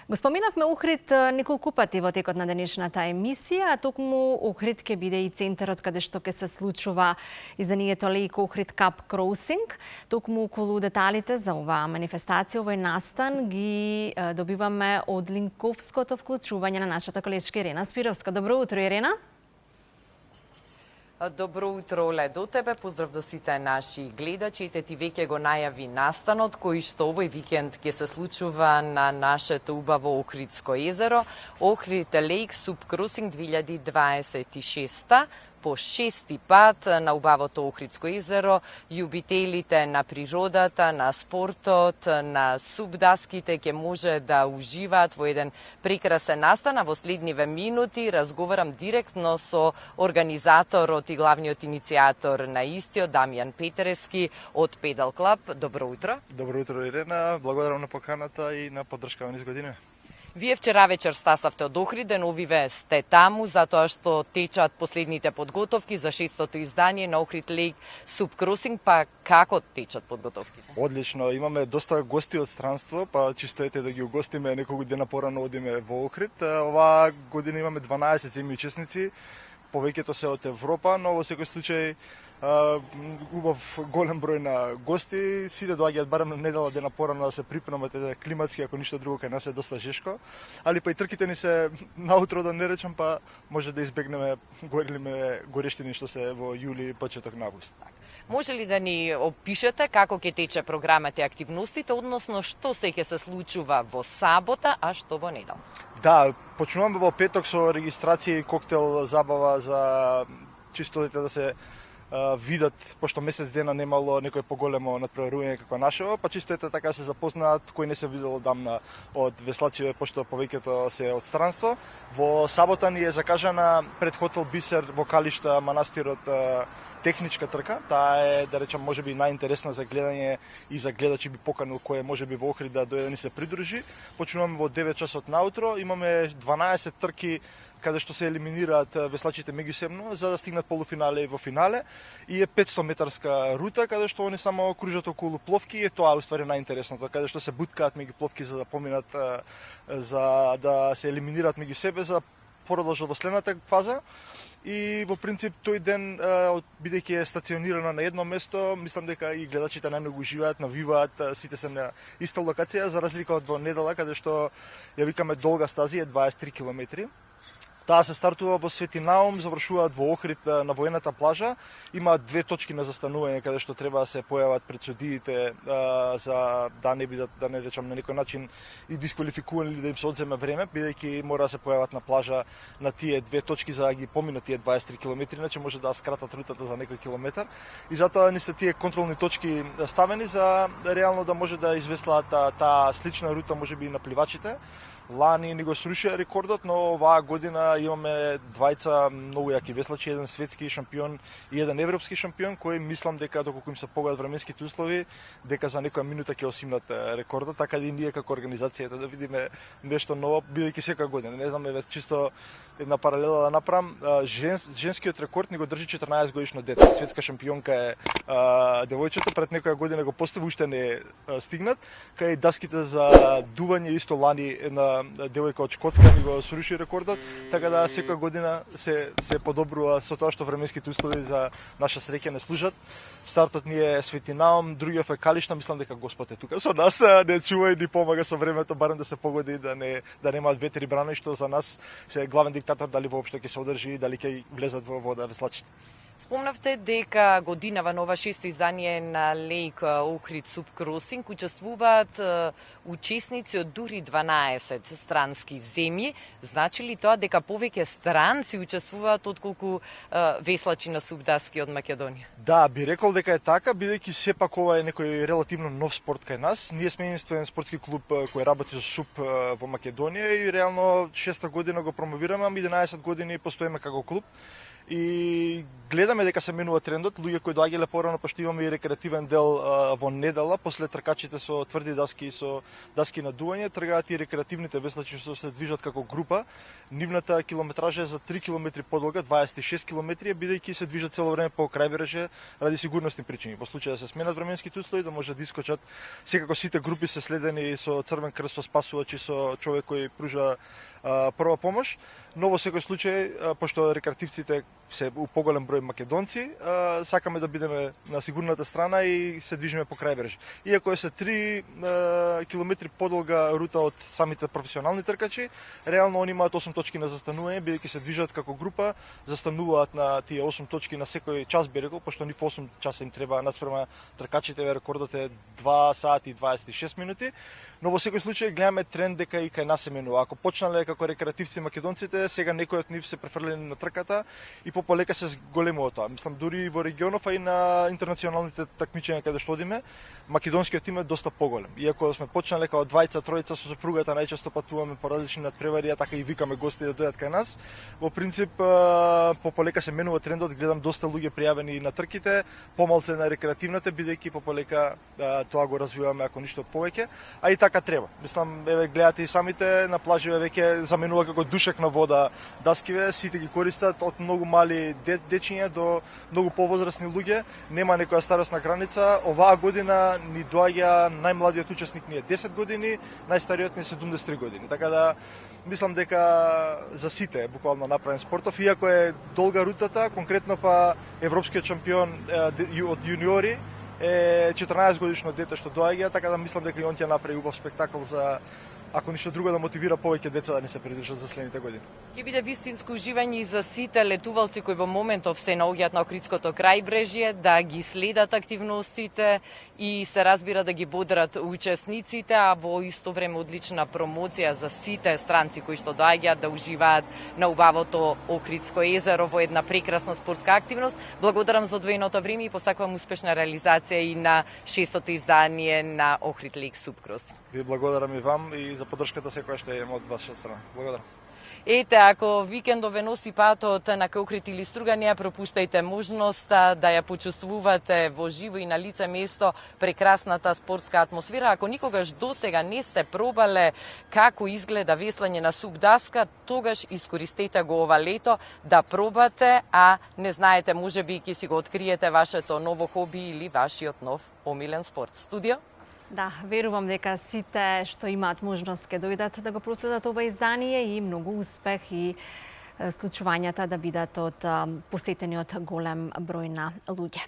Го споминавме Охрид неколку пати во текот на денешната емисија, а токму Охрид ќе биде и центарот каде што ќе се случува изданието Lake Ohrid Cup Crossing. Токму околу деталите за оваа манифестација, овој настан ги добиваме од линковското вклучување на нашата колешка Ирена Спировска. Добро утро, Ирена. Добро утро, Оле, до тебе. Поздрав до сите наши гледачи. Ти веќе го најави настанот кој што овој викенд ќе се случува на нашето убаво Охридско езеро. Ohrid Lake Cup Crossing 2026 по шести пат на убавото Охридско езеро. Љубителите на природата, на спортот, на субдаските ќе може да уживаат во еден прекрасен настан. Во следниве минути разговарам директно со организаторот и главниот иницијатор на истиот, Дамјан Петеревски од Педал Клаб. Добро утро. Добро утро, Ирена. Благодарам на поканата и на поддршка низ година. Вие вчера вечер стасавте од Охрид, деновиве сте таму, затоа што течат последните подготовки за 6-то издание на Ohrid Lake Cup Crossing, па како течат подготовките? Одлично, имаме доста гости од странство, па чисто ете да ги угостиме неколку дена порано одиме во Охрид. Оваа година имаме 12 земји учесници, повеќето се од Европа, но во секој случај убав голем број на гости, сите доаѓаат барем недела дена порано да се припремат климатски, ако ништо друго кај нас е доста жешко, али па и трките ни се наутро да не речам, па може да избегнеме горештини што се во јули и почеток на август. Може ли да ни опишете како ќе тече програмата и активностите, односно што се ќе се случува во сабота, а што во недела? Да, почнуваме во петок со регистрација и коктел забава за чисто да се видат, пошто месец дена немало некој поголемо надпреварување како нашево, па чисто ете така се запознаат кој не се видел одамна од веслачиве, пошто повеќето се од странство. Во сабота ни е закажана пред хотел Бисер во Калишта манастирот техничка трка. Таа е, да речам, можеби најинтересна за гледање и за гледачи би поканил кој можеби во Охрид да дојде да ни се придружи. Почнуваме во 9 часот наутро, имаме 12 трки каде што се елиминираат веслачите меѓусебно за да стигнат полуфинале и во финале, и е 500 метарска рута каде што они само кружат околу пловки, и тоа е уствари најинтересното, каде што се буткаат меѓу пловки за да поминат, за да се елиминираат меѓу себе за продолжат во следната фаза. И во принцип тој ден, бидејќи е стационирана на едно место, мислам дека и гледачите најмногу уживаат, навиваат, сите се на иста локација, за разлика од во недела, каде што ја викаме долга стази, е 23 километри. Таа се стартува во Свети Наум, завршуваат во Охрид на воената плажа. Има две точки на застанување каде што треба да се појават пред судиите за да не бидат, да не речам на некој начин, и дисквалификувани или да им се одземе време, бидејќи мора да се појават на плажа на тие две точки за да ги поминат тие 23 километри, иначе може да скратат рутата за некој километар. И затоа ни се тие контролни точки ставени за реално да може да извеслаат таа слична рута можеби и на пливачите. Лани ни го срушија рекордот, но оваа година имаме двајца многу јаки веслачи, еден светски шампион и еден европски шампион, кои мислам дека доколку им се погодат временските услови, дека за некоја минута ќе осимнат рекордот, така да и ние како организацијата да видиме нешто ново, бидејќи секоја година. Не знам, чисто една паралела да направам, женскиот рекорд ни го држи 14 годишно дете. Светска шампионка е девојчето, пред некоја година го постави, уште не е стигнат. Кај даските за дување исто лани една девојка од Шкотска ни го сруши рекордот, така да секоја година се подобрува со тоа што временските услови за наша среќа не служат. Стартот ни е Свети Наум, другиот е Калишта, мислам дека Господ е тука со нас, не чува и ни помага со времето, барем да се погоди да немаат ветер и брана, што за нас се главен диктатор дали воопшто ќе се одржи и дали ќе влезат во вода веслачите. Спомнавте дека годинава на ова 6-то издание на Lake Ohrid Cup Crossing учествуваат учесници од дури 12 странски земји. Значи ли тоа дека повеќе странци учествуваат отколку веслачи на субдаски од Македонија? Да, би рекол дека е така, бидејќи сепак ова е некој релативно нов спорт кај нас. Ние сме единствен спортски клуб кој работи со суп во Македонија и реално 6-та година го промовираме, а 11 години постоиме како клуб. и гледаме дека се менува трендот, луѓе кои доаѓале порано, пошто имаме и рекреативен дел во недела, после тркачите со тврди даски и со даски на дување, тргаат и рекреативните веслачи што се движат како група. Нивната километража е за 3 км подолга, 26 км, бидејќи се движат цело време по крајбрежје ради сигурностни причини. Во случај да се сменат временските услови, да може да искочат. Секако сите групи се следени со црвен крст, со спасувачи, со човек кој пружа прва помош, но во секој случај, пошто рекреативците се у поголем број македонци, сакаме да бидеме на сигурната страна и се движиме по крајбреж. Иако е се 3 километри подолга рута од самите професионални тркачи, реално они имаат 8 точки на застанување, бидејќи се движат како група, застануваат на тие 8 точки на секој час, би рекол, пошто нив 8 часа им треба наспрема тркачите, рекордот е 2 сати и 26 минути, но во секој случај гледаме тренд дека и кај нас се менува. Ако почнале како рекреативци македонците, сега некои од нив се префрлени на трката и полека се зголемува тоа. Мислам, дури во регионов, а и на интернационалните такмичења каде што одиме, македонскиот тим е доста поголем. Иако сме почнале како двајца, тројца со сопругата, најчесто патуваме по различни надпревари, така и викаме гости да дојдат кај нас. Во принцип, полека се менува трендот, гледам доста луѓе пријавени на трките, помалце на рекреативната, бидејќи полека тоа го развиваме ако ништо повеќе, а и така треба. Мислам, еве гледате и самите на плаживе веќе заменува како душек на вода даскиве, сите ги користат од многу мали дечиња до многу повозрасни луѓе, нема некоја старосна граница. Оваа година ни доаѓа најмладиот учесник ни е 10 години, најстариот ни е 73 години. Така да мислам дека за сите е буквално направен спортов, иако е долга рутата, конкретно па европскиот шампион од јуниори е 14 годишно дете што доаѓа, така да мислам дека и он ќе направи убав спектакл за, ако ништо друго, да мотивира повеќе деца да не се придружат за следните години. Ќе биде вистинско уживање и за сите летувалци кои во моментов се наоѓаат на Охридското крајбрежје, да ги следат активностите и се разбира да ги бодрат учесниците, а во исто време одлична промоција за сите странци кои што доаѓаат да уживаат на убавото Охридско езеро во една прекрасна спортска активност. Благодарам за одвоеното време и посакувам успешна реализација и на 6-то издание на Охрид Лейк Супкрос. Ви благодарам и вам и за поддршката секоја што имам од ваша страна. Благодарам. Ете, ако викендов ве носи патот на Охрид или Струга, не ја пропуштајте можноста да ја почувствувате во живо и на лице место прекрасната спортска атмосфера. Ако никогаш досега не сте пробале како изгледа веслање на суп даска, тогаш искористете го ова лето да пробате, а не знаете, можеби ќе си го откриете вашето ново хоби или вашиот нов омилен спорт. Студио? Да, верувам дека сите што имаат можност ќе дојдат да го проследат ова издание и многу успех и случувањата да бидат од посетени од голем број на луѓе.